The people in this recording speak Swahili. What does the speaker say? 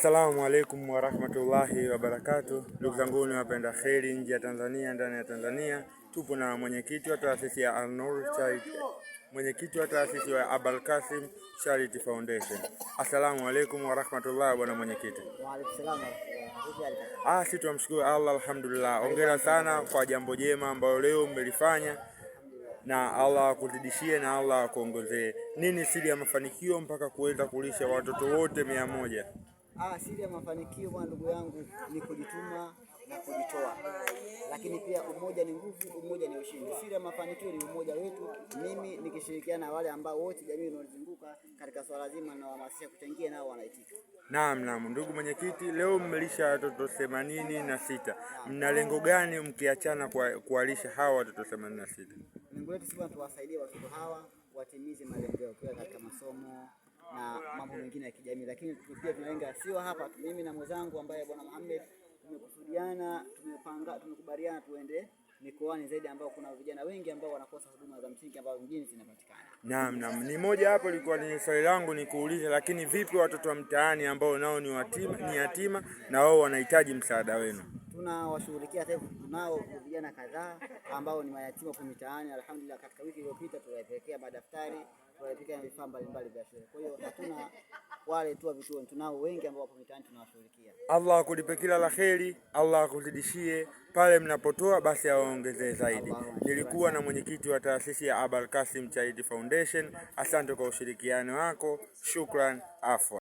Assalamu alaikum wa rahmatullahi wa barakatuh. Ndugu zangu ni wapenda kheri nje ya Tanzania, ndani ya Tanzania. Tupo na mwenyekiti wa taasisi ya Al-Nur Charity, mwenyekiti wa taasisi ya Abul Qasim Charity Foundation. Assalamu alaikum wa rahmatullahi bwana mwenyekiti. Wa alaikum salaam. Sisi tunamshukuru Allah, alhamdulillah. Hongera sana kwa jambo jema ambalo leo mmelifanya, na Allah akuzidishie na Allah akuongezee. Nini siri ya mafanikio mpaka kuweza kulisha watoto wote 100? Siri ya mafanikio bwana ndugu yangu ni kujituma na kujitoa. Lakini pia umoja ni nguvu, umoja ni ushindi. Siri ya mafanikio ni umoja wetu, mimi nikishirikiana na wale ambao wote jamii inayozunguka katika swala zima na wahamasisha kuchangia, nao wanaitika. Naam, ndugu mwenyekiti, leo mmelisha watoto 86. Mna lengo gani mkiachana kuwalisha hawa watoto 86? Lengo letu sisi tuwasaidie watoto hawa watimize malengo yao katika masomo na mambo mengine ya kijamii, lakini pia tunalenga sio hapa. Mimi na mwenzangu ambaye bwana Muhammad tumekusudiana, tumekubaliana tuende mikoani zaidi ambao kuna vijana wengi ambao wanakosa huduma za msingi ambao mjini zinapatikana. Naam, ni moja hapo ilikuwa ni swali langu ni kuuliza, lakini vipi watoto wa mtaani ambao nao ni yatima na wao wanahitaji msaada wenu? Tunawashughulikia sasa. Tunao vijana kadhaa ambao ni mayatima kwa mitaani. Alhamdulillah, katika wiki iliyopita tuliwapelekea madaftari, tuliwapelekea vifaa mbalimbali vya shule. Kwa hiyo hatuna wale tu vituo, tunao wengi ambao wapo mitaani tunawashughulikia. Allah akulipe kila la kheri, Allah akuzidishie pale mnapotoa basi awaongezee zaidi. Nilikuwa na mwenyekiti wa taasisi ya Abul Qasim Charity Foundation. Asante kwa ushirikiano wako. Shukran. Afwa.